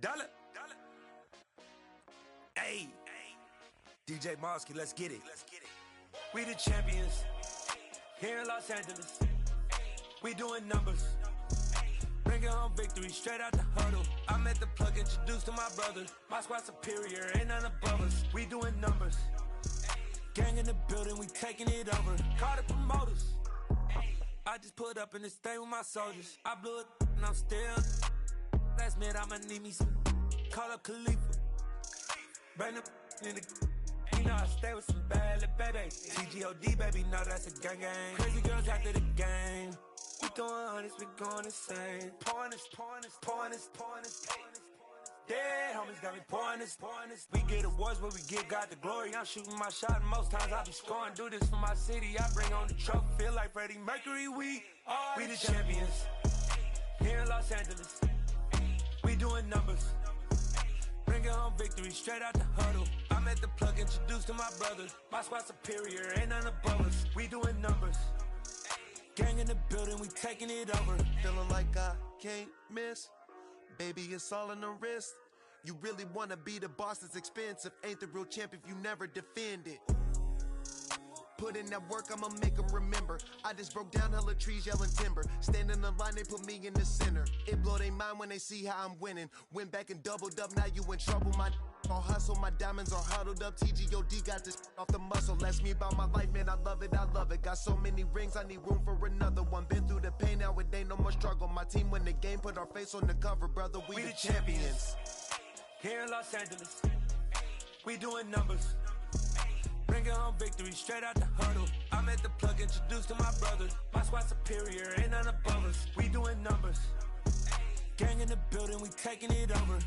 Dollar. Hey, DJ Mosky, let's get it. We the champions here in Los Angeles. We doing numbers, bringing home victory straight out the huddle. I met the plug, introduced to my brother. My squad superior, ain't none above us. We doing numbers, gang in the building, we taking it over. Call the promoters. I just put up in this thing with my soldiers. I blew it and I'm still. Last minute I'ma need me some. Call up Khalifa. Bring the in the. You know I stay with some bad little baby. TGOD baby, no that's a gang gang. Crazy girls after the game. We throwing hundreds, we going insane. Pouring this. Dead homies got me pouring this. We get awards, but we give God the glory. I'm shooting my shot, and most times I be scoring. Do this for my city, I bring on the trophy. Feel like Freddie Mercury, we the champions here in Los Angeles. We doing numbers, bringing home victory straight out the huddle. I met the plug, introduced to my brother. My squad superior, ain't none above us. We doing numbers, gang in the building, we taking it over. Feeling like I can't miss. Baby, it's all in the wrist. You really wanna be the boss, it's expensive. Ain't the real champ if you never defend it. Put in that work, I'ma make them remember. I just broke down hella trees, yelling timber. Stand in the line, they put me in the center. It blow their mind when they see how I'm winning. Went back and doubled up, now you in trouble. My all hustle, my diamonds are huddled up. TGOD got this off the muscle. That's me about my life, man, I love it. Got so many rings, I need room for another one. Been through the pain, now it ain't no more struggle. My team win the game, put our face on the cover, brother. We the champions here in Los Angeles. We doing numbers, bringing home victory straight out the huddle. I met the plug, introduced to my brother. My squad superior, ain't none above us. We doing numbers, gang in the building, we taking it over.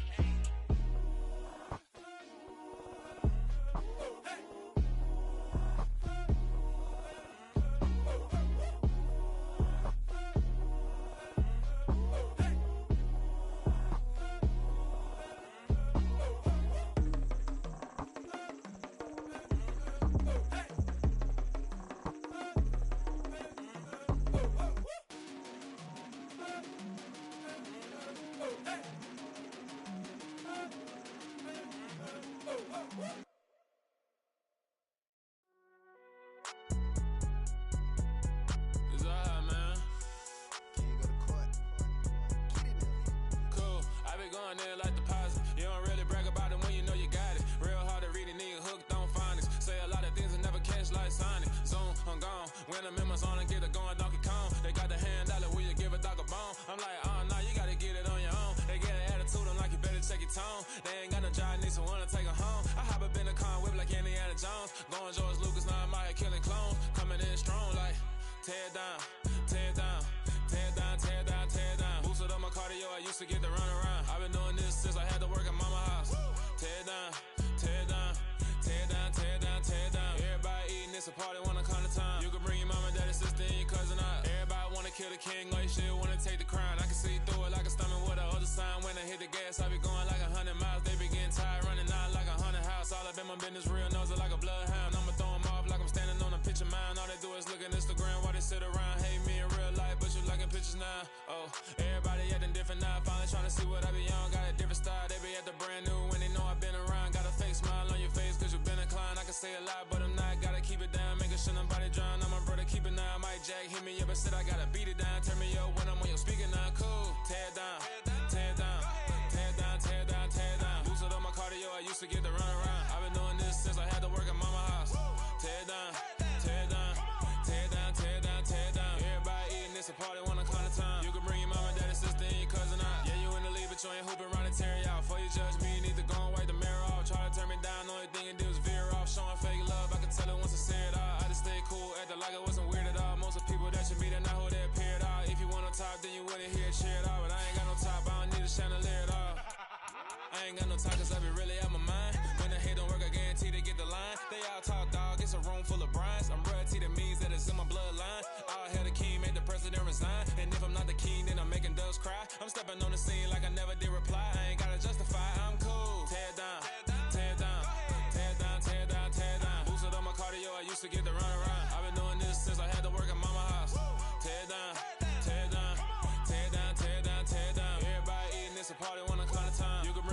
It's a party, wanna kind of time. You can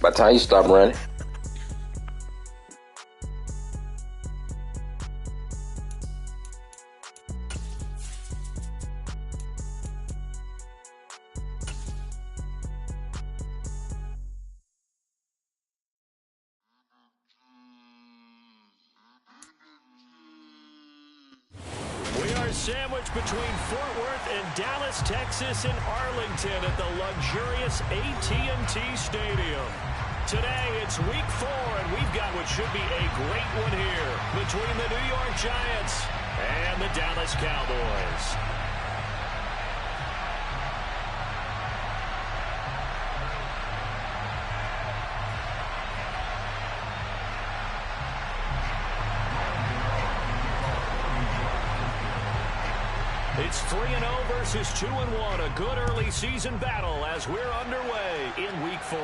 By the time you stop running. Sandwiched between Fort Worth and Dallas, Texas, and Arlington at the luxurious AT&T Stadium. Today, it's week 4, and we've got what should be a great one here between the New York Giants and the Dallas Cowboys. It's 3-0 versus 2-1, a good early season battle as we're underway in week 4.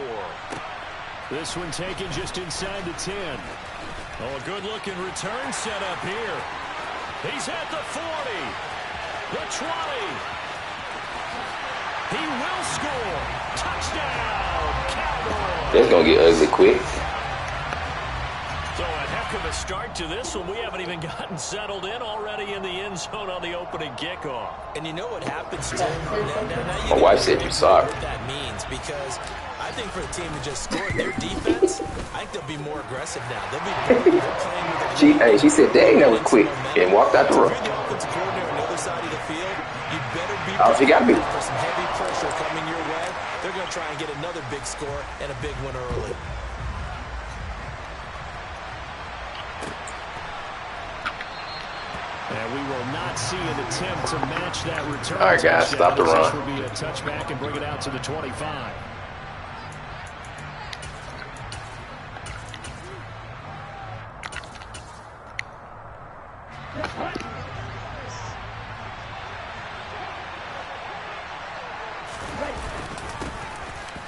This one taken just inside the 10. Oh, a good-looking return set up here. He's at the 40, the 20. He will score. Touchdown, Cowboys. That's going to get ugly quick. So a heck of a start to this one. We haven't even gotten settled in already in the end zone on the opening kickoff. And you know what happens, Tim? My wife said you saw it. What that means, because I think for the team to just score their defense, I think they'll be more aggressive now. They'll be playing with she said, dang, that was quick, and walked out the room. If you're the offensive coordinator on the other side of the field, you better be Oh, she got me. for some heavy pressure coming your way. They're going to try and get another big score and a big one early. And we will not see an attempt to match that return. All right, guys, stop the run. This will be a touchback and bring it out to the 25.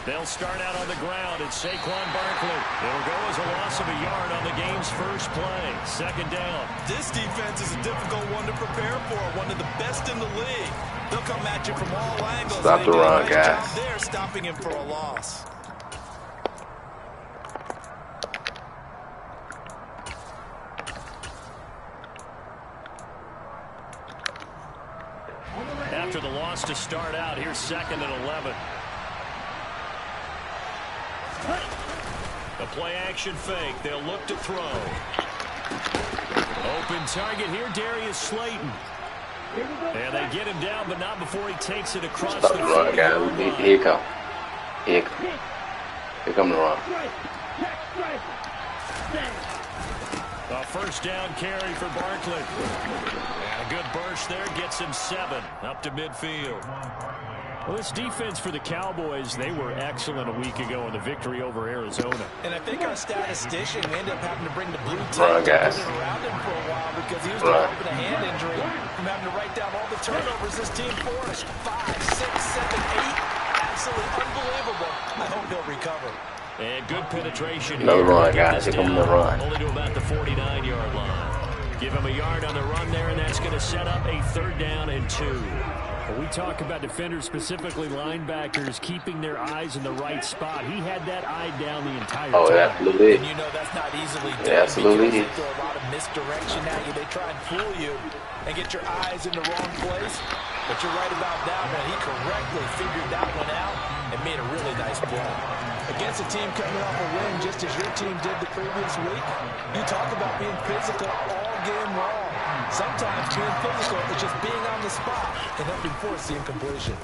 They'll start out on the ground. It's Saquon Barkley. It'll go as a loss of a yard on the game's first play. Second down. This defense is a difficult one to prepare for, one of the best in the league. They'll come at you from all angles. Stop the run, guys. They're stopping him for a loss. After the loss to start out, here's 2nd and 11. A play-action fake. They'll look to throw. Open target here, Darius Slayton. And they get him down, but not before he takes it across Stop the run, guys. Here you come. Here come the run. A first down carry for Barkley. And a good burst there gets him 7 up to midfield. Well, this defense for the Cowboys, they were excellent a week ago in the victory over Arizona. And I think our statistician, we ended up having to bring the blue tape around him for a while because he was developing a hand injury from having to write down all the turnovers this team forced. 5, 6, 7, 8. Absolutely unbelievable. I hope he'll recover. And good penetration. Another run, guys. Here comes the run. Only to about the 49-yard line. Give him a yard on the run there, and that's going to set up a 3rd down and 2. We talk about defenders, specifically linebackers, keeping their eyes in the right spot. He had that eye down the entire time. Oh, absolutely. And you know that's not easily done. Yeah, absolutely. Because they throw a lot of misdirection at you. They try and fool you and get your eyes in the wrong place. But you're right about that one. He correctly figured that one out and made a really nice play. Against a team coming off a win just as your team did the previous week, you talk about being physical all game long. Sometimes being physical is just being on the spot and helping force the incompletion.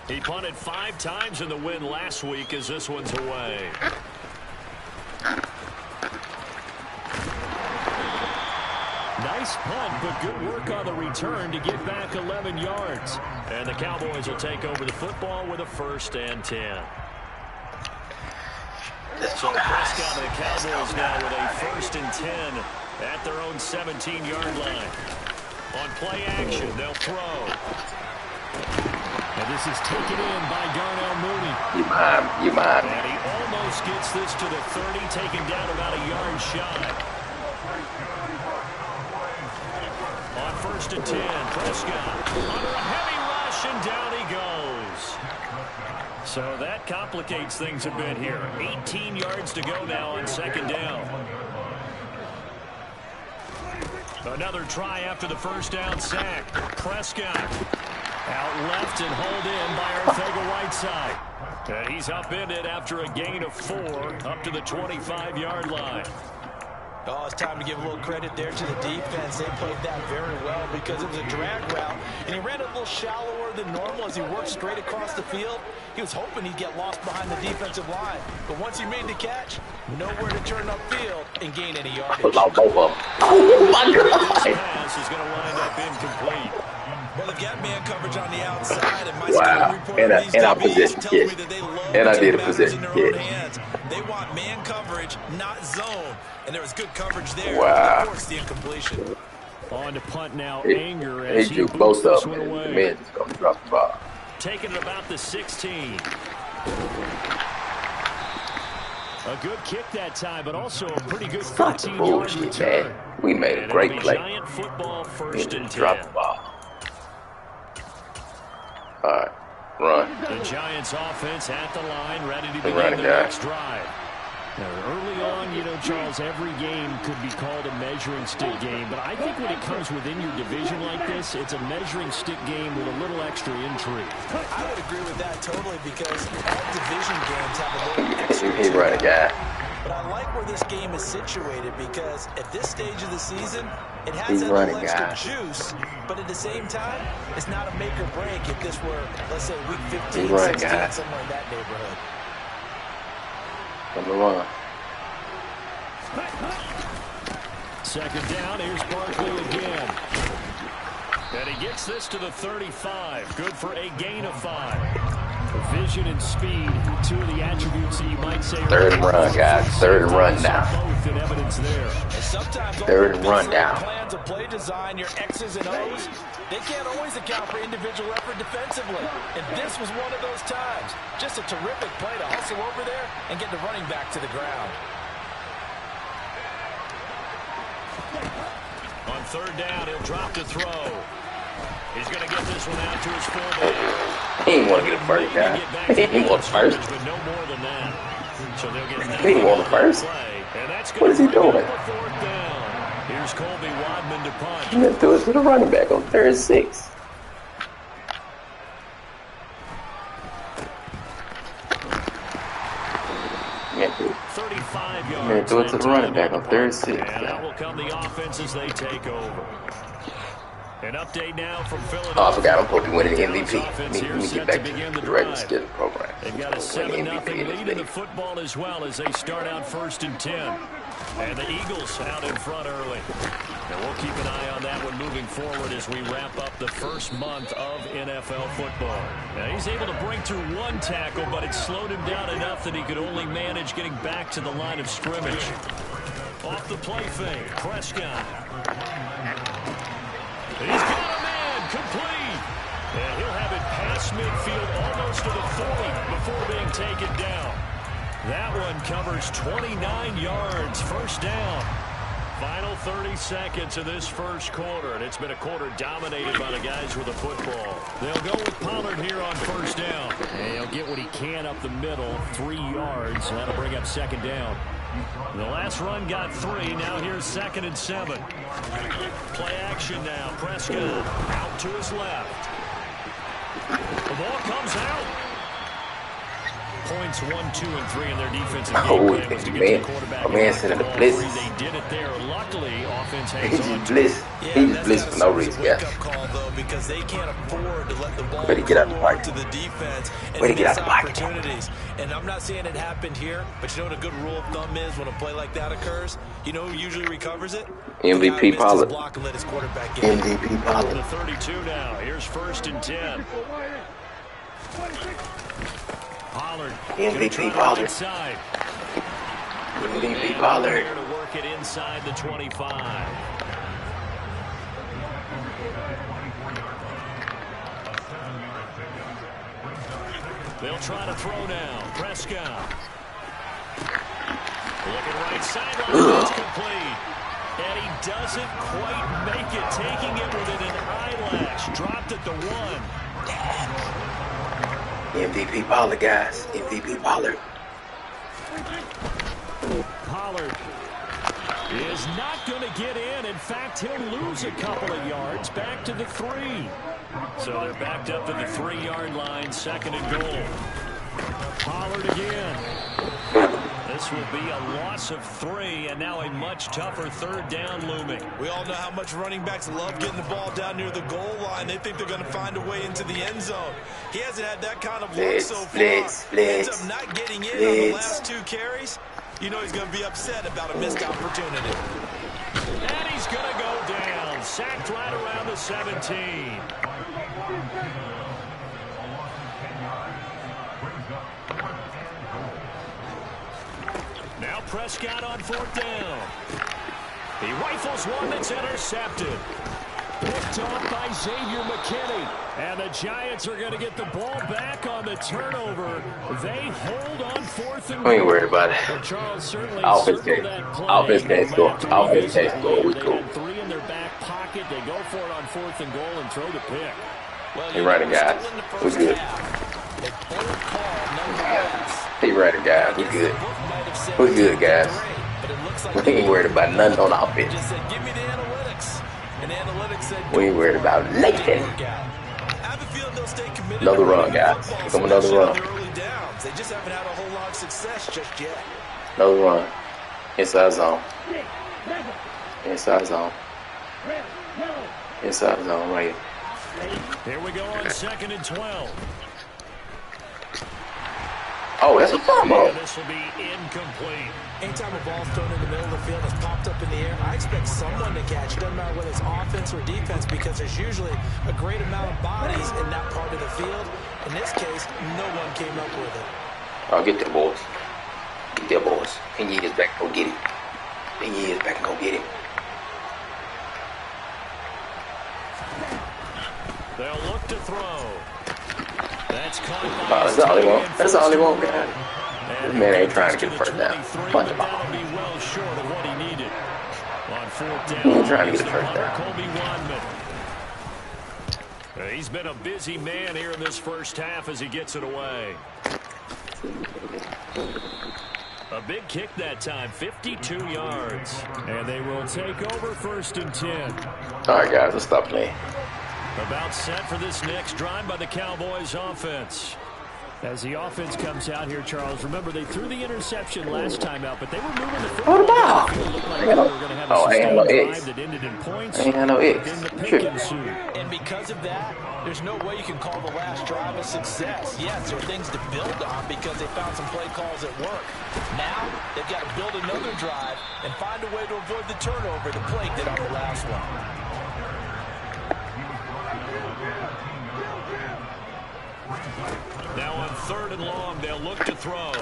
He punted 5 times in the win last week as this one's away. Nice punt, but good work on the return to get back 11 yards. And the Cowboys will take over the football with a 1st and 10. So Prescott and the Cowboys now with a 1st and 10 at their own 17-yard line. On play action, they'll throw. And this is taken in by Darnell Mooney. You mind. And he almost gets this to the 30, taken down about a yard shy. On 1st and 10, Prescott under a heavy rush, and down he goes. So that complicates things a bit here. 18 yards to go now on second down. Another try after the first down sack. Prescott out left and hauled in by Arcega-Whiteside. And he's upended after a gain of 4 up to the 25-yard line. Oh, it's time to give a little credit there to the defense. They played that very well because it was a drag route, and he ran a little shallower than normal as he worked straight across the field. He was hoping he'd get lost behind the defensive line, but once he made the catch, nowhere to turn upfield and gain any yardage. Oh my God! This pass is going to wind up incomplete. Well, they've got man coverage on the outside, and my Wow. scouting report on these And I DBs possession tells me catch. that they love And I to did take a matters possession in their own catch. hands. They want man coverage, not zone, and there was good coverage there. Wow. Of course, the incompletion. On to punt now, He Anger as he drew boots both this of one them. The away. man just gonna drop the ball. Taking it about the 16. A good kick that time, but also a pretty good Stop the 14-yard bullshit, return. man. We made a And great it'll be play. Giant football, first He and just 10. dropped the ball. All right, run. The Giants offense at the line, ready to They begin run it, their guy. next drive. Now, early on, you know, Charles, every game could be called a measuring stick game, but I think when it comes within your division like this, it's a measuring stick game with a little extra intrigue. I would agree with that totally because all division games have a little extra He run it, guy. But I like where this game is situated because at this stage of the season, it has He's that little running, extra guy. juice, but at the same time, it's not a make or break if this were, let's say, week 15, He's running, 16, guy. somewhere in that neighborhood. Number one. Second down, here's Barkley again. And he gets this to the 35. Good for a gain of 5. Vision and speed, two of the attributes that you might say are Third and run, guys. Third and run now. both in evidence there. And sometimes Third and run down. plans of play design, your X's and O's, they can't always account for individual effort defensively. And this was one of those times. Just a terrific play to hustle over there and get the running back to the ground. On third down, he'll drop to throw. He's going to get this one out to his fullback. He didn't want to get a first, guy. He didn't want a first. But no more than that. So they'll get He didn't want a first. And that's What is he bring doing? up a fourth down. Here's Colby Wadman to punt. He didn't do it to the running back on third and 6. Yeah, dude. 35 yards. Man, throw it to the running back on third and 6. And out will come the offense as they take over. An update now from Philadelphia. Oh, I forgot I'm supposed to be winning the MVP. Offense Let here me set get back to begin to the the regular drive. schedule program. They've got a Win 7-0 the MVP lead in the today. football as well as they start out first and 10. And the Eagles out in front early. And we'll keep an eye on that one moving forward as we wrap up the first month of NFL football. Now, he's able to break through one tackle, but it slowed him down enough that he could only manage getting back to the line of scrimmage. Off the play fake, Prescott. He's got a man, complete. And he'll have it past midfield almost to the 40 before being taken down. That one covers 29 yards, first down. Final 30 seconds of this first quarter, and it's been a quarter dominated by the guys with the football. They'll go with Pollard here on first down. And he'll get what he can up the middle, 3 yards. So that'll bring up second down. The last run got 3. Now here's second and 7. Play action now. Prescott out to his left. The ball comes out. Points 1, 2, and 3 in their defensive game plan was to get to the quarterback. Man said in the blitz. They did it there. Luckily, offense He hangs on just to blitzed. it. He just blitzed for no reason, guys. Call, though, because they can't afford to let the ball Better get out the go pocket. to the defense and Way to get miss out the pocket. opportunities. And I'm not saying it happened here, but you know what a good rule of thumb is when a play like that occurs? You know who usually recovers it? The guy who MVP missed his Pollard. block and let his quarterback get it. MVP The Pollard. 32 now. Here's first and 10. Pollard. MVP Pollard. Inside. MVP Pollard. Here to work it inside the 25. They'll try to throw now. Prescott. Looking right sideline. It's complete. And he doesn't quite make it. Taking it within an eyelash. Dropped at the 1. MVP Pollard, guys. MVP Pollard. Pollard is not going to get in. In fact, he'll lose a couple of yards back to the 3. So they're backed up to the 3-yard line, 2nd and goal. Pollard again. This will be a loss of 3, and now a much tougher 3rd down looming. We all know how much running backs love getting the ball down near the goal line. They think they're going to find a way into the end zone. He hasn't had that kind of luck so far. Ends up not getting in on the last 2 carries. You know he's going to be upset about a missed opportunity. And he's going to go down. Sacked right around the 17. Now Prescott on 4th down. He rifles one that's intercepted. Picked off by Xavier McKinney. And the Giants are going to get the ball back on the turnover. They hold on 4th and goal. We ain't worried about it. Well, Charles certainly Offense circled that play. Offense can't score. Offense can't score. We They cool. had 3 in their back pocket. They go for it on 4th and goal and throw the pick. Well, He running, guys. We good. He running, guys. We good. We good, guys. We ain't worried about nothing on offense. Just said, give me the analytics. And the analytics said, We ain't worried about nothing. I have a feeling they'll stay committed. Another run, guys. Here come another run. Early downs. They just haven't had a whole lot of success just yet. Another run. Inside zone. Inside zone. Inside zone right here. Here we go on 2nd and 12. Oh, that's a fumble. And this will be incomplete. Anytime a ball's thrown in the middle of the field that's popped up in the air, I expect someone to catch it. Doesn't matter whether it's offense or defense, because there's usually a great amount of bodies in that part of the field. In this case, no one came up with it. Oh, get them boys. Get them boys. And you is back and go get it. And you is back and go get it. They'll look to throw. That's caught by That's all he want. That's all he want, man. This man ain't trying to get the first down. Punch the ball. That'll be well short of what he needed. On 4th down, He ain't trying to get the first down. Colby Wadman. He's been a busy man here in this first half as he gets it away. A big kick that time, 52 yards. And they will take over 1st and 10. All right, guys, let's stop playing. About set for this next drive by the Cowboys offense. As the offense comes out here, Charles, remember they threw the interception last time out, but they were moving the football. What about? It looked like they were going to have a sustained drive that ended in points. I ain't got no X. Then the pick Sure. ensued. And because of that, there's no way you can call the last drive a success. Yes, there are things to build on because they found some play calls at work. Now, they've got to build another drive and find a way to avoid the turnover the plague did on the last one. Now on 3rd and long, they'll look to throw.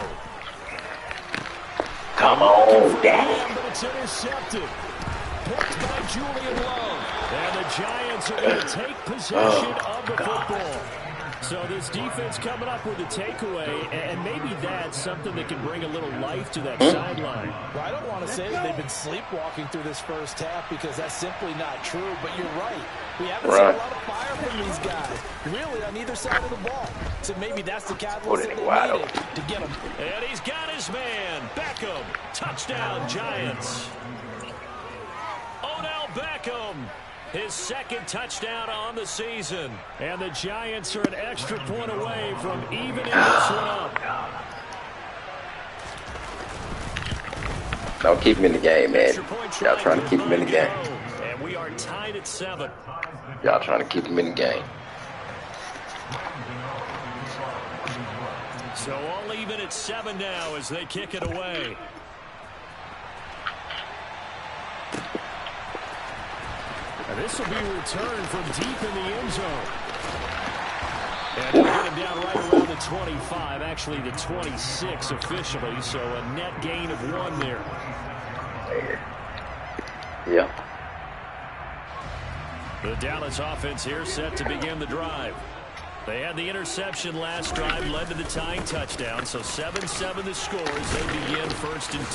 Come on, Dad. But it's intercepted. Picked by Julian Love. And the Giants are going to take possession of the football. So this defense coming up with a takeaway, and maybe that's something that can bring a little life to that sideline. Well, I don't want to say that they've been sleepwalking through this first half because that's simply not true, but you're right. We haven't seen a lot of fire from these guys, really, on either side of the ball. So maybe that's the catalyst that they needed to get them. And he's got his man, Beckham. Touchdown, Giants. Odell Beckham. His 2nd touchdown on the season. And the Giants are an extra point away from evening this one up. Don't keep him in the game, man. Y'all trying to keep him in the game. And we are tied at 7. Y'all trying to keep him in the game. So all even at 7 now as they kick it away. And this will be returned from deep in the end zone. And they'll get him down right around the 25, actually the 26 officially, so a net gain of 1 there. Yeah. The Dallas offense here set to begin the drive. They had the interception last drive, led to the tying touchdown, so 7-7 the score as they begin 1st and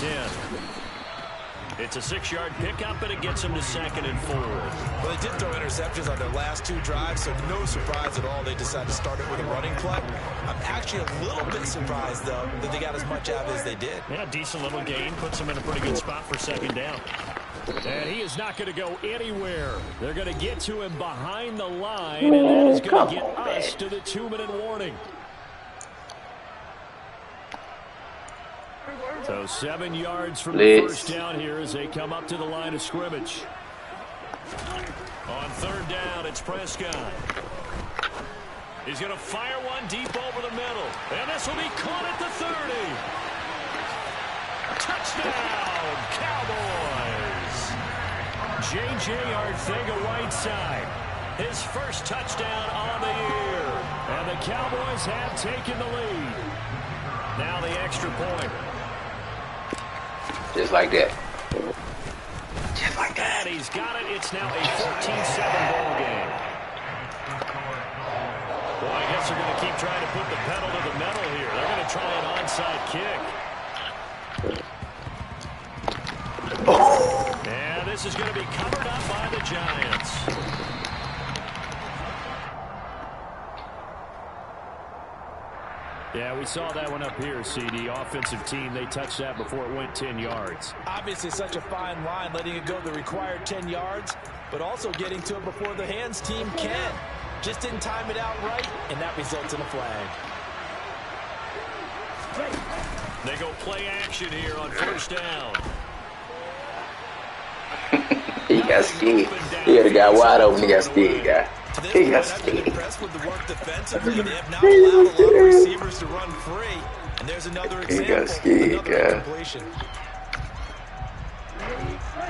10. It's a 6-yard pickup, and it gets them to 2nd and 4. Well, they did throw interceptions on their last 2 drives, so no surprise at all they decided to start it with a running play. I'm actually a little bit surprised, though, that they got as much out as they did. Yeah, decent little gain. Puts them in a pretty good spot for 2nd down. And he is not going to go anywhere. They're going to get to him behind the line, and that is going to get us to the 2-minute warning. So 7 yards from the first down here as they come up to the line of scrimmage. On 3rd down, it's Prescott. He's going to fire one deep over the middle. And this will be caught at the 30. Touchdown, Cowboys. J.J. Arcega-Whiteside, his first touchdown on the year. And the Cowboys have taken the lead. Now the extra point. Just like that. Just like that. And he's got it. It's now a 14-7 ball game. Well, I guess they're going to keep trying to put the pedal to the metal here. They're going to try an onside kick. Oh. And this is going to be covered up by the Giants. Yeah, we saw that one up here, CD. Offensive team, they touched that before it went 10 yards. Obviously, such a fine line, letting it go the required 10 yards, but also getting to it before the hands team can. Just didn't time it out right, and that results in a flag. They go play action here on 1st down. He got scared. He had a guy wide open. He got scared, guy. He got scared. Impressed with the work defensively. They have not allowed a lot of receivers to run free. And there's another example. He got scared, guy.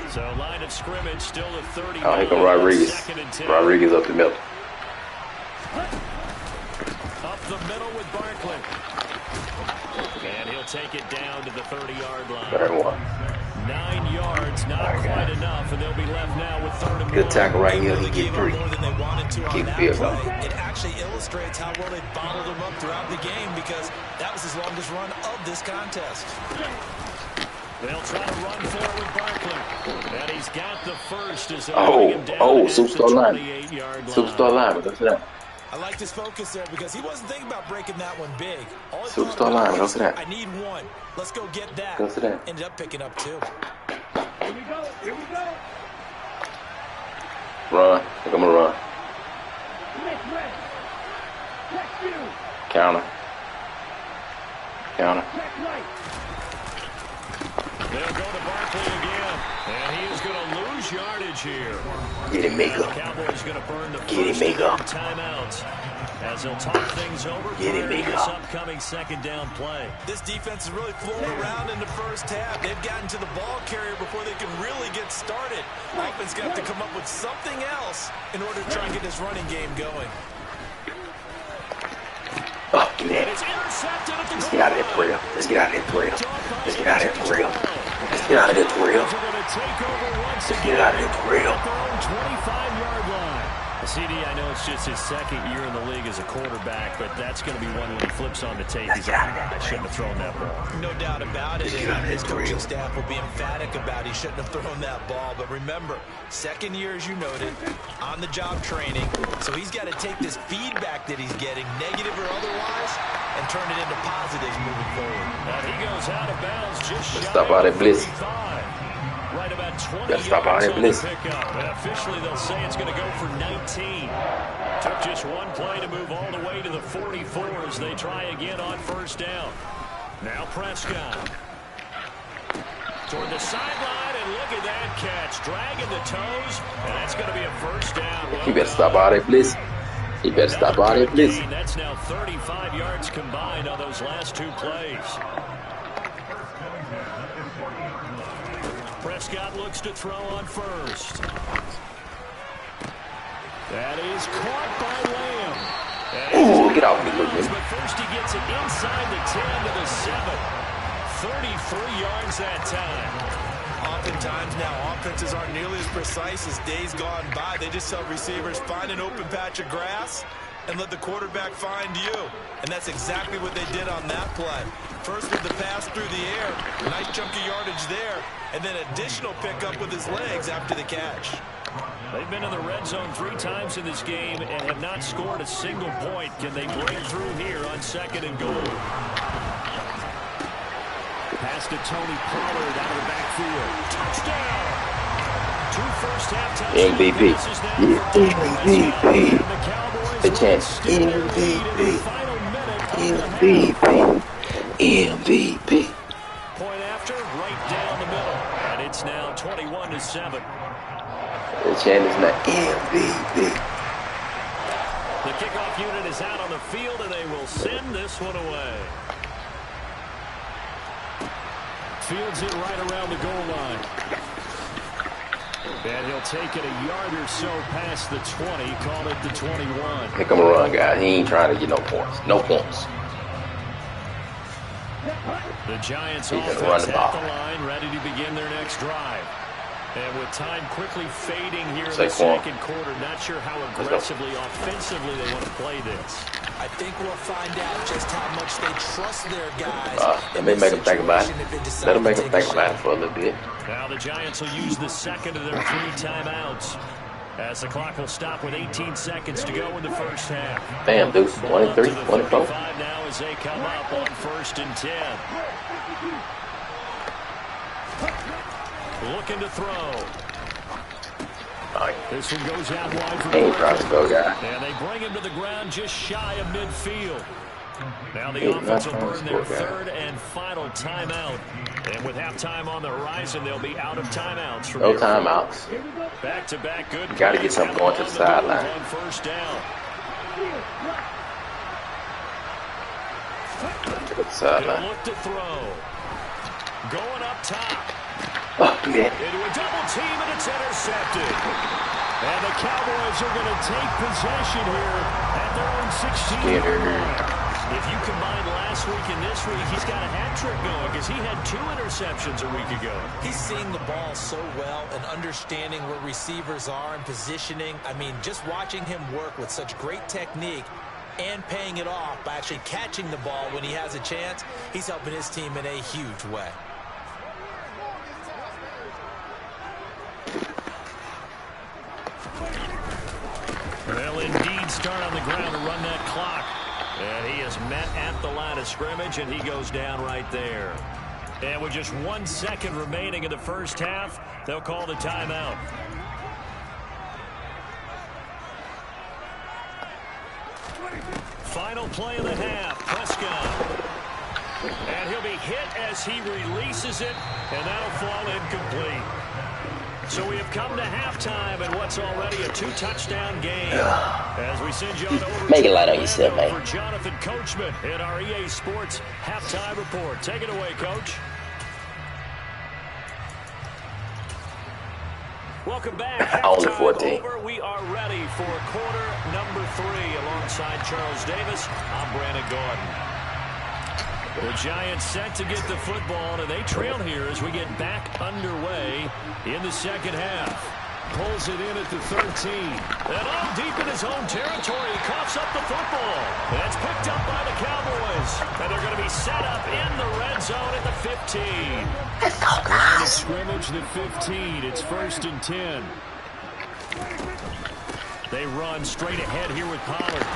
So line of scrimmage still at 30. Oh, here come Rodriguez. Rodriguez up the middle. Up the middle with Barkley. And he'll take it down to the 30-yard line. 3rd one. 9 yards, not quite enough, and they'll be left now with 3rd and 1. Good tackle right here. He get 3. More than they wanted to Keep on that field play. goal. It actually illustrates how well they bottled him up throughout the game because that was his longest run of this contest. They'll try to run forward with Barkley. And he's got the first as they're him down superstar line. 28-yard line. Superstar line. Go to that. I liked his focus there because he wasn't thinking about breaking that one big. All he Superstar line. Go to that. I need one. Let's go get that. Go to that. Ended up picking up 2. Here we go. Here we go. Run. I'm going to run. Counter. Counter. They'll go to Barkley again. And he is going to lose yardage here. Get him, Miko. The Cowboys going to burn the Get him, first Miko. timeouts as they'll talk things over Get him, for this Miko. upcoming 2nd down play. This defense is really floating around in the first half. They've gotten to the ball carrier before they can really get started. Offense going to have to come up with something else in order to try and get this running game going. Oh, give me And that. it's intercepted at the Let's goal get out of there for real. Let's get out of there for real. Let's get out of there for real. Let's get out of there for real. They're going to take over once Let's again get out of there for real. at their own 25-yard line. CD, I know it's just his 2nd year in the league as a quarterback, but that's going to be one when he flips on the tape. He's like, I shouldn't have thrown that ball. No doubt about it. And his coaching staff will be emphatic about he shouldn't have thrown that ball. But remember, 2nd year, as you noted, on-the-job training. So he's got to take this feedback that he's getting, negative or otherwise, and turn it into positives moving forward. And he goes out of bounds just shy Stop out that blitz. 35. Right about 20 Gotta stop out yards that on blitz. the pickup. And officially, they'll say it's going to go for 19. Took just one play to move all the way to the 44 as they try again on 1st down. Now Prescott. Toward the sideline, and look at that catch. Dragging the toes, and that's going to be a 1st down. Well He better stop out that blitz. He better stop out that blitz. That's now 35 yards combined on those last 2 plays. Prescott looks to throw on 1st. That is caught by Lamb. Ooh, get off me, little bit. But first he gets it inside the 10 to the 7. 33 yards that time. Oftentimes now, offenses aren't nearly as precise as days gone by. They just tell receivers, find an open patch of grass and let the quarterback find you. And that's exactly what they did on that play. First with the pass through the air. Nice chunk of yardage there. And then additional pickup with his legs after the catch. They've been in the red zone 3 times in this game and have not scored a single point. Can they break through here on 2nd and goal? Pass to Tony Pollard out of the backfield. Touchdown! 2 first-half touchdowns. MVP. MVP. The chance. MVP. MVP. MVP. Point after, right down the middle. And it's now 21-7. The chant is not MVP. The kickoff unit is out on the field, and they will send this one away. Fields it right around the goal line. And he'll take it a yard or so past the 20, call it the 21. Pick him a run, guys. He ain't trying to get no points. No points. The Giants He's offense run the ball. at the line, ready to begin their next drive. And with time quickly fading here in the Saquon. second quarter, not sure how aggressively, offensively they want to play this. I think we'll find out just how much they trust their guys. Let me make them think about it. Let them make them think about it for a little bit. Now the Giants will use the second of their 3 timeouts as the clock will stop with 18 seconds to go in the first half. Bam, dude. 1-3, 1-4. Now as they come up on 1st and 10. Looking to throw. This one goes out wide for Ain't trying to go, guy. and they bring him to the ground just shy of midfield. Now the offense will burn their 3rd and final timeout. And with halftime on the horizon, they'll be out of timeouts. From No timeouts. Back-to-back good. Got to get something going to the sideline. On 1st down. To the They'll sideline. look to throw. Going up top. Oh, man. Into a double team, and it's intercepted. And the Cowboys are going to take possession here at their own 16-yard line. If you combine last week and this week, he's got a hat trick going because he had 2 interceptions a week ago. He's seeing the ball so well and understanding where receivers are and positioning. I mean, just watching him work with such great technique and paying it off by actually catching the ball when he has a chance, he's helping his team in a huge way. They'll indeed start on the ground to run that clock. And he is met at the line of scrimmage, and he goes down right there. And with just 1 second remaining in the first half, they'll call the timeout. Final play of the half, Prescott. And he'll be hit as he releases it, and that'll fall incomplete. So we have come to halftime in what's already a 2-touchdown game. As we send you on over Make it light on yourself, man. for Jonathan Coachman in our EA Sports halftime report. Take it away, Coach. Welcome back. Only Halftime 14. over. We are ready for quarter number 3 alongside Charles Davis. I'm Brandon Gordon. The Giants set to get the football, and they trail here as we get back underway in the second half. Pulls it in at the 13. And all deep in his own territory, he coughs up the football. And it's picked up by the Cowboys. And they're going to be set up in the red zone at the 15. Let's go, Line of guys. scrimmage, the 15. It's 1st and 10. They run straight ahead here with Pollard.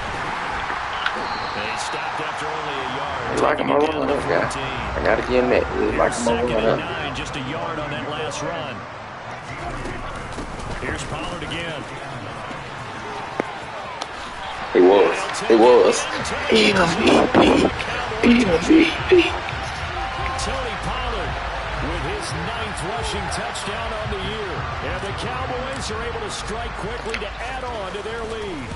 They stopped after only a yard. It's like I'm taking it rolling down up, to guy. 14. I got to give him that. It's like I'm 2nd rolling and up. 9, just a yard on that last run. Here's Pollard again. He was. He was. MVP. MVP. Tony Pollard with his 9th rushing touchdown on the year. And the Cowboys are able to strike quickly to add on to their lead.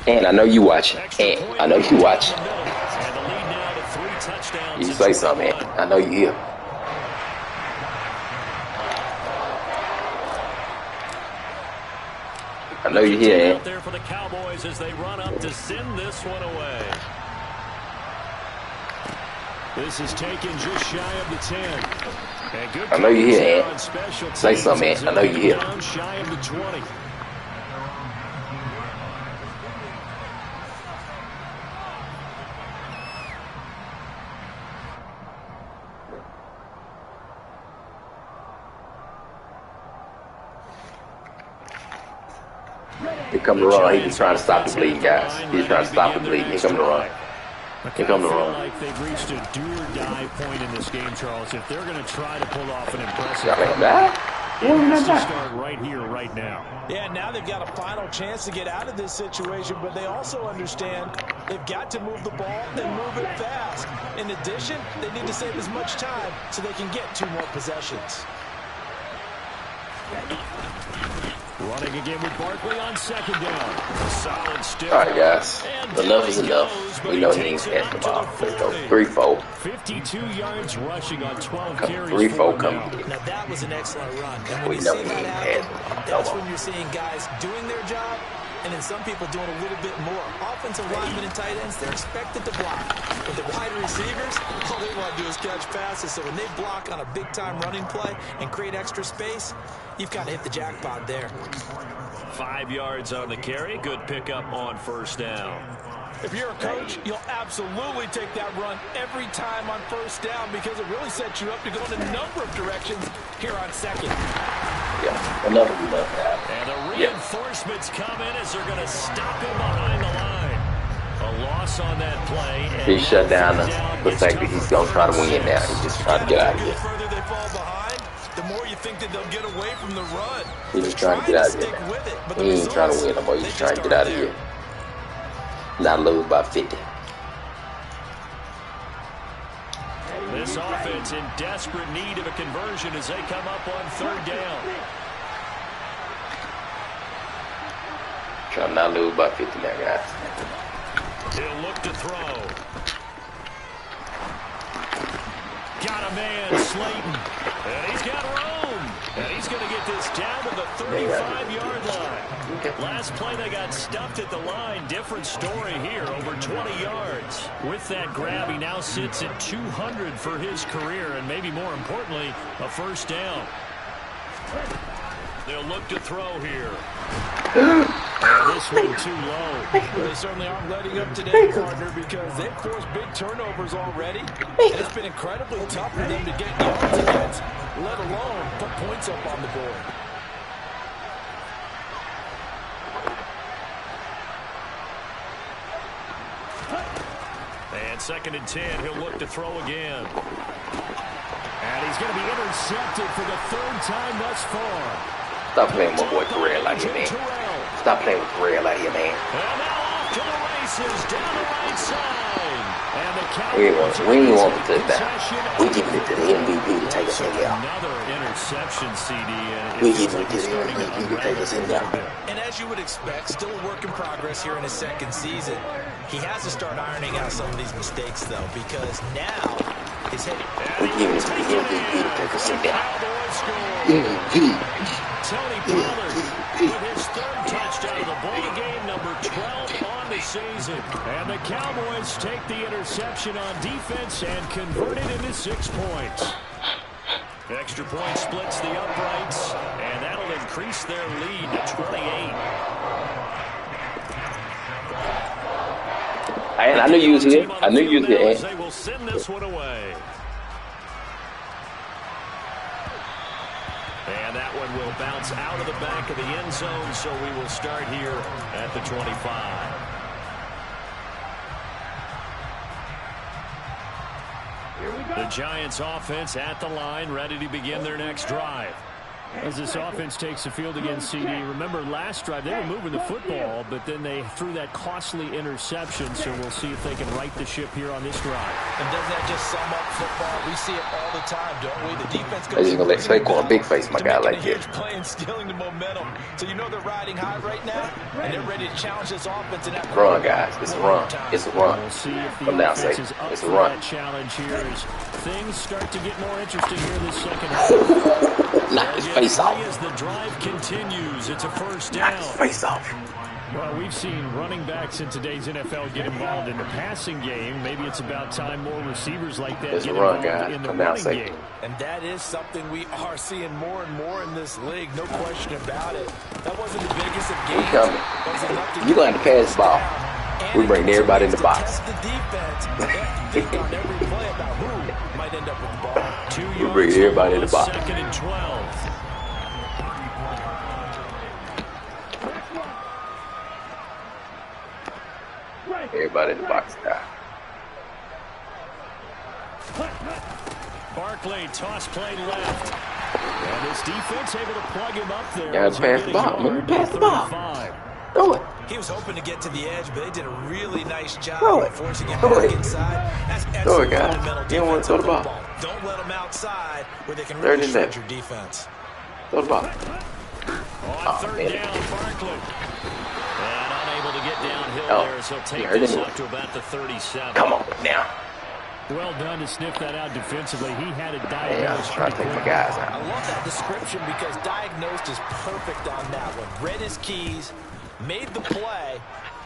And I know you watching. And I know you watching. And the lead now to 3 touchdowns. You say something, man. I know you here. I know you're here, Out there for the Cowboys as they run up to send this one away. This is taken just shy of the 10. And good I know you're here, there Ant. on special Say teams something, as Ant. I know they you're here. down shy of the 20. Here come the run. He was trying to stop the bleeding, guys. He's trying to stop the bleeding. Here come the run. Here come the run. Like they've reached a do-or-die point in this game, Charles. If they're going to try to pull off an impressive it has to start right here, right now. Yeah, now they've got a final chance to get out of this situation, but they also understand they've got to move the ball and move it fast. In addition, they need to save as much time so they can get 2 more possessions. Running again with Barkley on second down. Solid stick. All right, guys. Enough is enough. We know he ain't passed the ball. Let's go 3-4. 52 yards rushing on 12 carries. 3-4 come here. Now that was an excellent run. And when We you know see he that ain't happen, passed. that's when you're seeing guys doing their job and then some people doing a little bit more. Offensive linemen and tight ends, they're expected to block. But the wide receivers, all they want to do is catch passes. So when they block on a big-time running play and create extra space, you've got to hit the jackpot there. 5 yards on the carry. Good pickup on first down. If you're a coach, you'll absolutely take that run every time on first down because it really sets you up to go in a number of directions here on second. Yeah, enough is enough, guys. And the reinforcements come in as they're going to stop him behind the line. A loss on that play. He shut down the fact that he's going to try to win now. He's just trying to get out of here. The further they fall behind, the more you think that they'll get away from the run. He's just trying to get out of here now. He ain't trying to win no more. He's trying to get out of here. Not lose by 50. This offense in desperate need of a conversion as they come up on third down. Trying to not lose by 50 now, guys. He'll look to throw. Got a man, Slayton. And he's got room. And he's going to get this down to the 35-yard line. Last play they got stuffed at the line. Different story here, over 20 yards. With that grab, he now sits at 200 for his career, and maybe more importantly, a first down. They'll look to throw here. And this one too low. Well, they certainly aren't letting up today, partner, because they've forced big turnovers already. And it's been incredibly tough for them to get yards against, let alone put points up on the board. And 2nd and 10, he'll look to throw again. And he's going to be intercepted for the 3rd time thus far. Stop playing with my boy Correa like here, man. Stop playing with Correa like here, man. And now off to the races down the right side. And the we ain't want the touchdown. We giving it to the MVP to take us in there. Another interception, CD. We giving it to the MVP to take us in there. And as you would expect, still a work in progress here in his 2nd season. He has to start ironing out some of these mistakes, though, because now his head. We giving it to the MVP to take us in there. MVP. Tony Pollard with his 3rd touchdown of the ball game, number 12 on the season. And the Cowboys take the interception on defense and convert it into 6 points. Extra point splits the uprights, and that'll increase their lead to 28. I knew you was here. I knew you was here. They will send this one away. And that one will bounce out of the back of the end zone, so we will start here at the 25. The Giants offense at the line, ready to begin their next drive. As this offense takes the field against CD, remember last drive they were moving the football, but then they threw that costly interception, so we'll see if they can right the ship here on this drive. And doesn't that just sum up football? We see it all the time, don't we? The defense goes. They're just gonna let Saquon big face my guy like this. Play and stealing the momentum, so you know they're riding high right now, and they're ready to challenge this offense. And run, guys, it's a run. It's a run. We'll see if the Come down, offense Saquon. is up It's a for run. that challenge here as things start to get more interesting here in the second half. Knock his face off. As the drive continues, it's a first Knock down. his face off. Well, we've seen running backs in today's NFL get involved in the passing game. Maybe it's about time more receivers like that It's get a run, involved guys. in the Come down, running Saquon. game. And that is something we are seeing more and more in this league. No question about it. That wasn't the biggest of games. We coming. You gonna have to pass the ball. We bring everybody in the box. The defense. Think on every play about who might end up with the ball. 2 We yards bring everybody in the box. 2nd and 12. Everybody in the box now. Barkley, toss play left. And his defense able to plug him up there. Yeah, pass the ball, man. Pass the ball. Throw it. He was hoping to get to the edge, but they did a really nice job Throw of it. forcing him Throw back it. inside. That's Throw it, excellent guys. fundamental You don't want to throw the ball. football. Don't let them outside where they can Third really and shred left. your defense. Throw the ball. On third man. down, Barkley. And unable to get downhill Oh, there, so he'll take heard this him. up to about the 37. Come on now. Well done to sniff that out defensively. He had it Hey, I'm diagnosed. trying to take my guys I out. love that description because diagnosed is perfect on that one. Read his keys, made the play,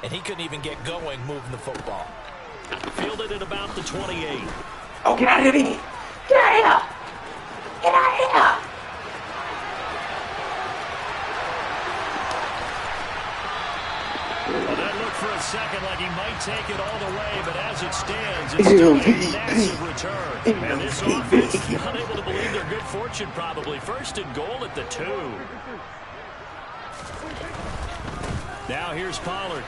and he couldn't even get going moving the football. Fielded at about the 28. Oh, get out of here. Get out of here. Get out of here. Well, that looked for a second like he might take it all the way, but as it stands, it's still a massive return. And this offense unable to believe their good fortune probably. First and goal at the 2. Now here's Pollard.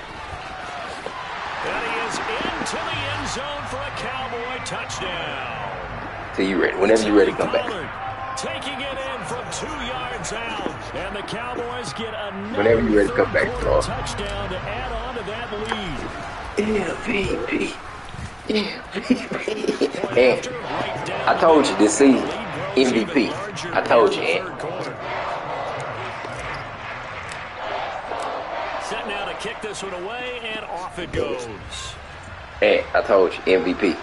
And he is into the end zone for a Cowboy touchdown. Till you ready. Whenever you're ready, come back. Pollard taking it in from 2 yards out. And the Cowboys get another Whenever you're ready, come back, third-quarter Lord. touchdown to add on to that lead. MVP. MVP. Man, I told you this season, MVP. I told you, man. Set now to kick this one away, and off it goes. Hey, I told you, MVP.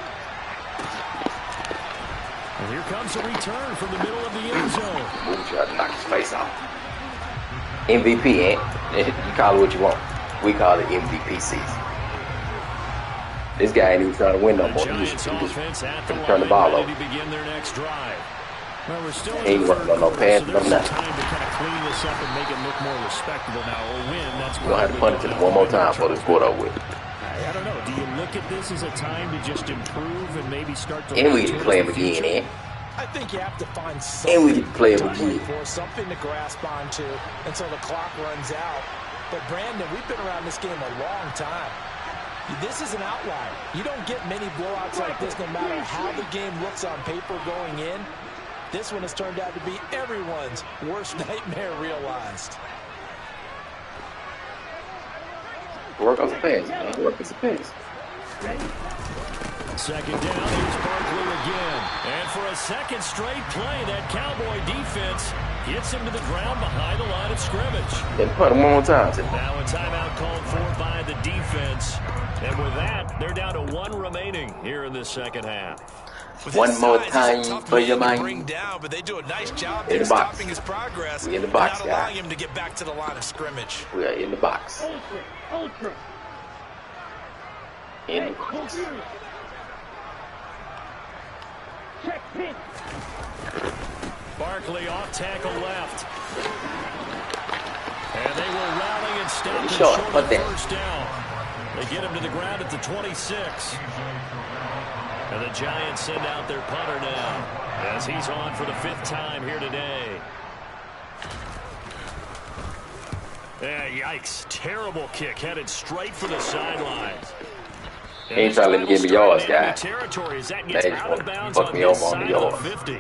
And here comes a return from the middle of the end zone. We'll try to knock his face off. MVP, you call it what you want. We call it MVP season. This guy ain't even trying to win no more. He just turn the ball over. Begin their next drive. Well, we're still He ain't working on no pass, no nothing. Time to kind of clean this up and make it look more respectable now. Or win, that's We're going to have to punt it to them one more time for this quarter with. I don't know. Do you look at this as a time to just improve and maybe start to... And we get to play him again, eh? I think you have to find And something we get to play him again. for something to grasp onto until the clock runs out. But Brandon, we've been around this game a long time. This is an outlier. You don't get many blowouts like this no matter how the game looks on paper going in. This one has turned out to be everyone's worst nightmare realized. Work on the pass, man. Work on the pass. Second down, here's Barkley again. And for a second straight play, that Cowboy defense gets him to the ground behind the line of scrimmage. Then punt him one more time. Now a timeout called for by the defense. And with that, they're down to 1 remaining here in this second half. One more time for your mind. Bring down, but they do a nice job In the box. stopping his progress. We in the box, not allowing guys. him to get back to the line of scrimmage. We are in the box. In the box. Barkley off tackle left. And they will rally and stop him Short, short put of that. first down. They get him to the ground at the 26. And the Giants send out their punter now as he's on for the 5th time here today. Yeah, yikes. Terrible kick headed straight for the sidelines. He ain't trying to let me give me yards, guy. Territory as that They gets just out want of to bounds fuck on me this over on the side of yards. the 50.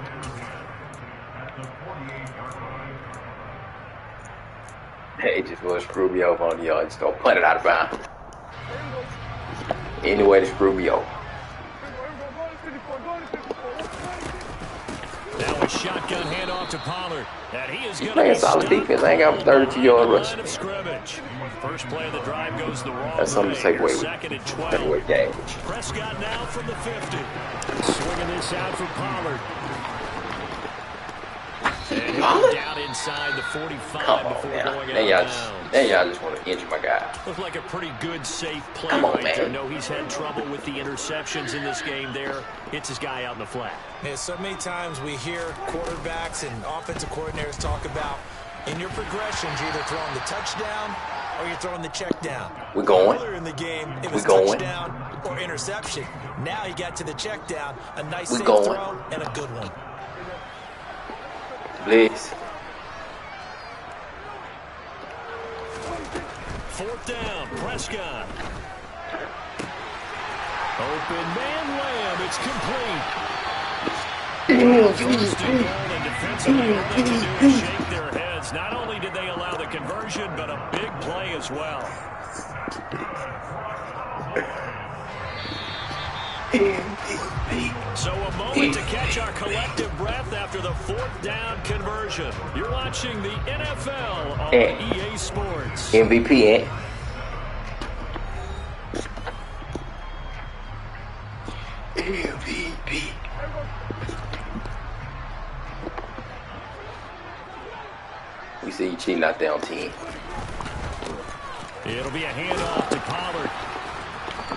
He just want to screw me over on the yard. Just gonna punt it out of bounds. Any way to screw me over. Now a shotgun handoff to Pollard. And he is going to Playing be solid stopped defense. I ain't got him 32-yard line rush. of scrimmage. First play of the drive goes the wrong That's something to way. take away. Second and 12. Take away game. Prescott now from the 50. Swinging this out for Pollard. And he'll Pollard? go down inside the 45 Come on, before man. going Then out y'all of just, bounds. then y'all just want to injure my guy. Looked like a pretty good, safe play Come on, right there. man. No, he's had trouble with the interceptions in this game there. Hits his guy out in the flat. Yeah, so many times we hear quarterbacks and offensive coordinators talk about in your progressions, you're either throwing the touchdown or you're throwing the check down. We going. Earlier in the game, it We was going. touchdown or interception. Now he got to the check down, a nice We safe going. throw and a good one. Blitz. 4th down, Prescott. Open man layup. It's complete. First and goal, and defensively, all they can do is shake their heads. Not only did they allow the conversion, but a big play as well. So a moment to catch our collective breath after the 4th down conversion. You're watching the NFL on EA Sports. MVP, MVP. We see you cheating out there on team. It'll be a handoff to Pollard.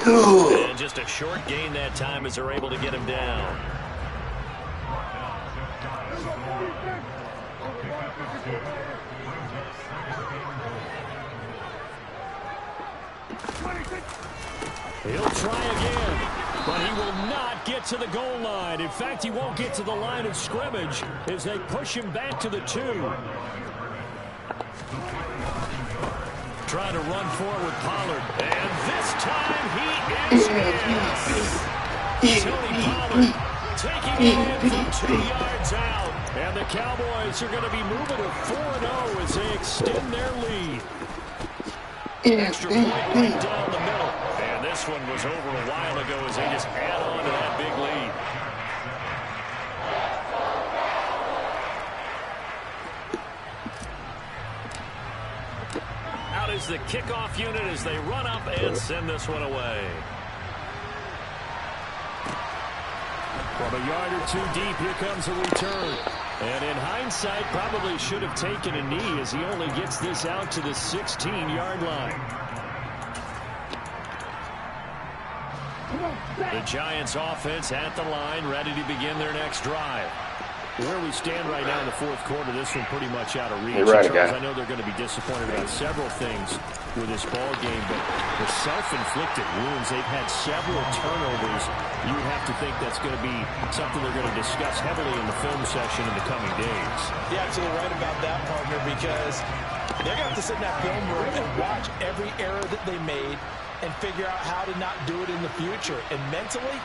And just a short gain that time as they're able to get him down. He'll try again, but he will not get to the goal line. In fact, he won't get to the line of scrimmage as they push him back to the 2. Trying to run forward with Pollard. And this time he is in. Tony Pollard taking it in from 2 yards out. And the Cowboys are going to be moving to 4-0 as they extend their lead. Extra point right down the middle. And this one was over a while ago as they just add on to that big lead. Out is the kickoff unit as they run up and send this one away. From a yard or 2 deep, here comes a return. And in hindsight, probably should have taken a knee as he only gets this out to the 16-yard line. The Giants offense at the line, ready to begin their next drive. Where we stand right now in the 4th quarter, this one pretty much out of reach. Right, Charles, I know they're going to be disappointed about several things with this ball game, but the self-inflicted wounds, they've had several turnovers. You would have to think that's going to be something they're going to discuss heavily in the film session in the coming days. You're absolutely right about that, partner, because they're going to have to sit in that film room and watch every error that they made and figure out how to not do it in the future. And mentally,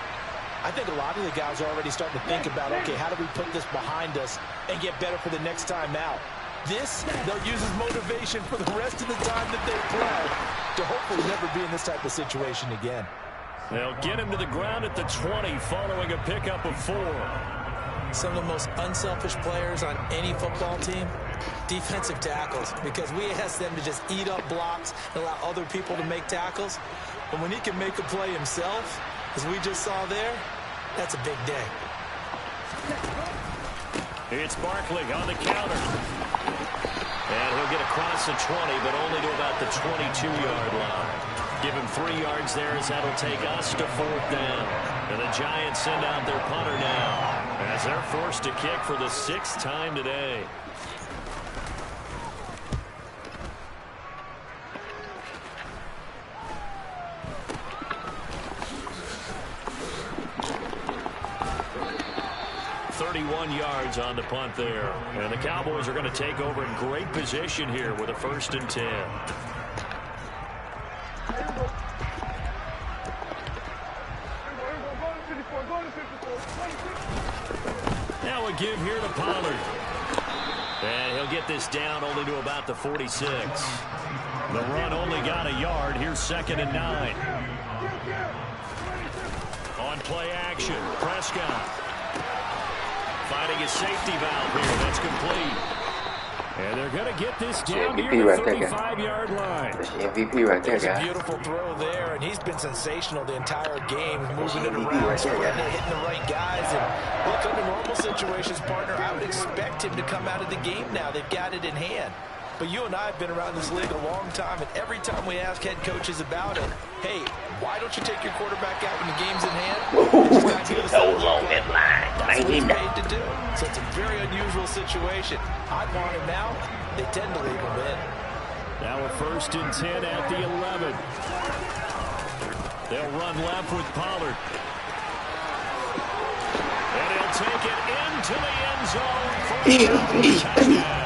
I think a lot of the guys are already starting to think about, okay, how do we put this behind us and get better for the next time out? This, they'll use as motivation for the rest of the time that they play to hopefully never be in this type of situation again. They'll get him to the ground at the 20 following a pickup of 4. Some of the most unselfish players on any football team, defensive tackles, because we ask them to just eat up blocks and allow other people to make tackles. But when he can make a play himself, as we just saw there, that's a big day. It's Barkley on the counter. And he'll get across the 20, but only to about the 22-yard line. Give him 3 yards there as that'll take us to 4th down. And the Giants send out their punter now as they're forced to kick for the 6th time today. Yards on the punt there. And the Cowboys are going to take over in great position here with a 1st and 10. Now a give here to Pollard. And he'll get this down only to about the 46. The run only got a yard. Here's 2nd and 9. On play action, Prescott. Finding a safety valve here. That's complete. And they're going to get this down here to the 35-yard line. That's the MVP right there, guys. A beautiful throw there, and he's been sensational the entire game, moving it around, spreading it, hitting the right guys. And look, under normal situations, partner, I would expect him to come out of the game now. They've got it in hand. But you and I have been around this league a long time, and every time we ask head coaches about it, hey, why don't you take your quarterback out when the game's in hand? Along that line. That's what he's paid to do. So it's a very unusual situation. I want him now. They tend to leave him in. Now a 1st and 10 at the 11. They'll run left with Pollard. And he'll take it into the end zone for a touchdown.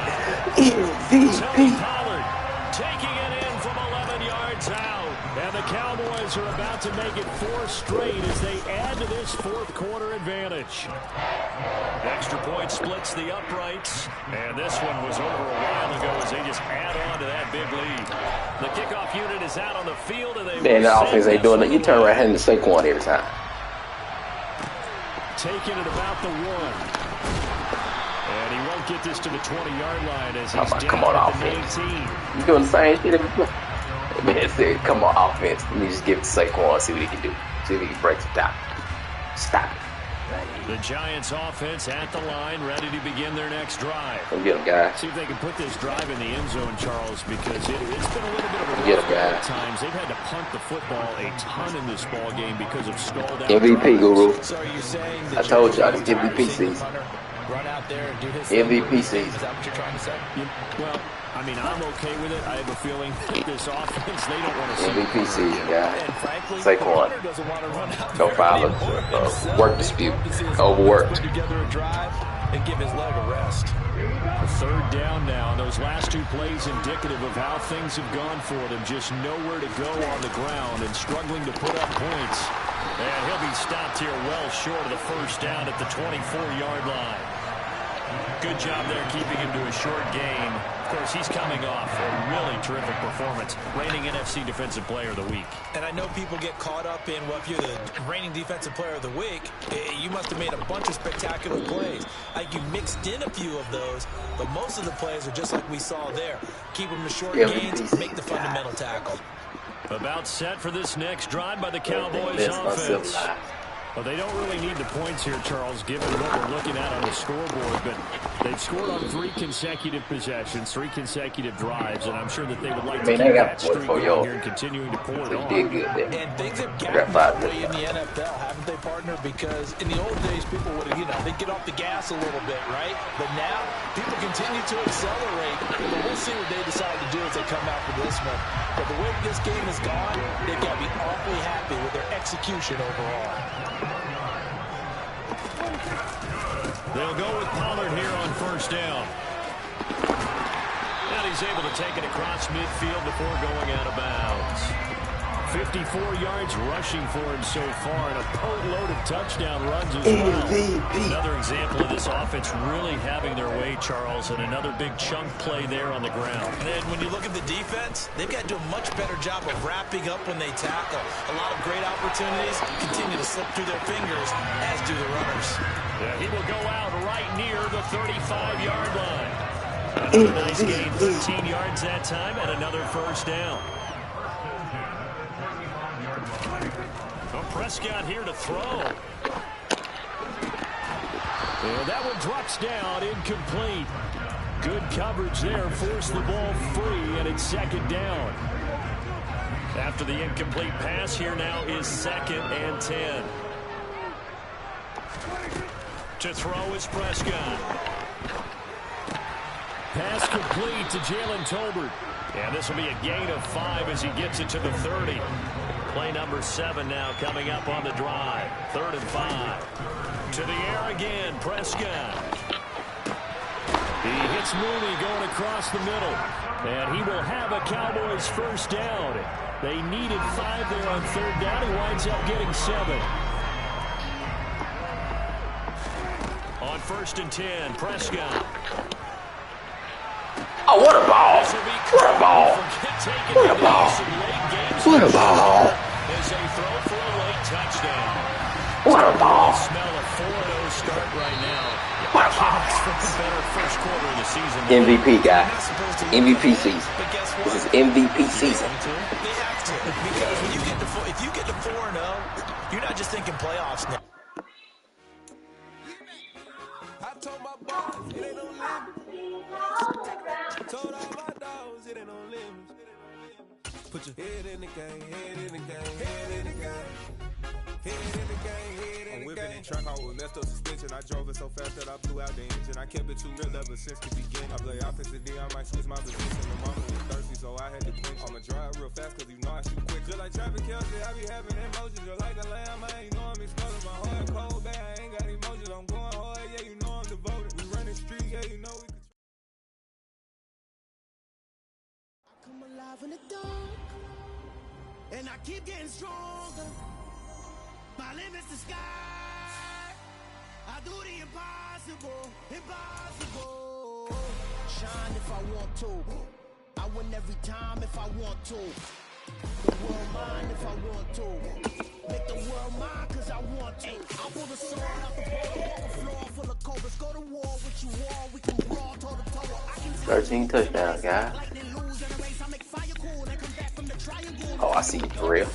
Tony Pollard taking it in from 11 yards out. And the Cowboys Cowboys are about to make it 4 straight as they add to this fourth quarter advantage. The extra point splits the uprights, and this one was over a while ago as they just add on to that big lead. The kickoff unit is out on the field, and they man, the offense ain't doing it. You turn right hand and Saquon every time. Taking it about the 1. And he won't get this to the 20-yard line as he's down come on, at offense. the 19. You doing the same shit every play? Man said, come on, offense. Let me just give it to Saquon and see what he can do. See if he can break some down. Stop it. The Giants offense at the line, ready to begin their next drive. Go get him, guys. See if they can put this drive in the end zone, Charles, because it's been a little bit of a Get rough him, guys. at times. They've had to punt the football a ton in this ball game because of stalled out MVP, Guru. So are you saying I told y'all, it's MVP season. Run out there and do his MVP thing? season. Is that what you're trying to say? Well, I mean, I'm okay with it. I have a feeling that this offense, they don't want to see MVP season, guys. And frankly, Saquon. the doesn't want to run out Don't there file anymore a himself. work dispute. Hope to see his Overworked. Put together a drive and give his leg a rest. Third down now. Those last 2 plays indicative of how things have gone for them. Just nowhere to go on the ground and struggling to put up points. And he'll be stopped here well short of the first down at the 24-yard line. Good job there keeping him to a short gain. Of course, he's coming off a really terrific performance. Reigning NFC Defensive Player of the Week. And I know people get caught up in, well, if you're the reigning Defensive Player of the Week, you must have made a bunch of spectacular plays. Like you mixed in a few of those, but most of the plays are just like we saw there. Keep them to short gains, make the fundamental tackle. About set for this next drive by the Cowboys offense. Well, they don't really need the points here, Charles, given what we're looking at on the scoreboard. But they've scored on 3 consecutive possessions, 3 consecutive drives, and I'm sure that they would like to keep that streak going here and continuing to pour it on. Did good there. And things have gotten that way in the NFL, haven't they, partner? Because in the old days, people would, they'd get off the gas a little bit, right? But now, people continue to accelerate. But we'll see what they decide to do as they come out for this one. But the way this game has gone, they've got to be awfully happy with their execution overall. They'll go with Pollard here on first down. And he's able to take it across midfield before going out of bounds. 54 yards rushing for him so far, and a boatload of touchdown runs as well. Another example of this offense really having their way, Charles, and another big chunk play there on the ground. And then when you look at the defense, they've got to do a much better job of wrapping up when they tackle. A lot of great opportunities continue to slip through their fingers, as do the runners. Yeah, he will go out right near the 35-yard line. Another nice gain, 13 yards that time, and another first down. Well, Prescott here to throw. And that one drops down, incomplete. Good coverage there, forced the ball free, and it's second down. After the incomplete pass, here now is 2nd and 10. To throw is Prescott. Pass complete to Jalen Tolbert. And this will be a gain of 5 as he gets it to the 30. Play number 7 now coming up on the drive. 3rd and 5. To the air again, Prescott. He hits Mooney going across the middle. And he will have a Cowboys first down. They needed 5 there on 3rd down. He winds up getting 7. On 1st and 10, Prescott. Oh, what a ball. What a ball. What a ball. What a ball. As they throw for a late touchdown. What a ball. Smell a 4-0 start right now. What a ball. Better first quarter of the season. MVP, guys. MVP season. This is MVP season. They have to. Because when you get to if you get to 4-0, you're not just thinking playoffs now. I told my boys it ain't no limit. Told all my dogs it ain't no limit. Put your head in the game, head in the game, head in the game. Head in the game, head in the game. I'm whipping in track, I was messed up suspension. I drove it so fast that I blew out the engine. I kept it too real ever since the beginning. I play offensive D, I might switch my position. The mama was thirsty, so I had to quench. I'ma drive real fast, cause you know I shoot quick. Just like traffic Kelsey, I be having emotions. Just like a lamb, I ain't know I'm exposed. My heart cold, bad, I ain't got emotions. I'm going hard, yeah, you know I'm devoted. We running streets, yeah, you know we can. Come alive in the dark, and And I keep getting stronger. My limit's the sky. I do the impossible, impossible. Shine if I want to. I win every time if I want to. The world mine if I want to. Make the world mine cause I want to. I pull the sword out the ball, walk the floor full of cobras. Go to war with you all, we can brawl toe to toe. I can 13 touchdowns, guys. Oh, I see you for real.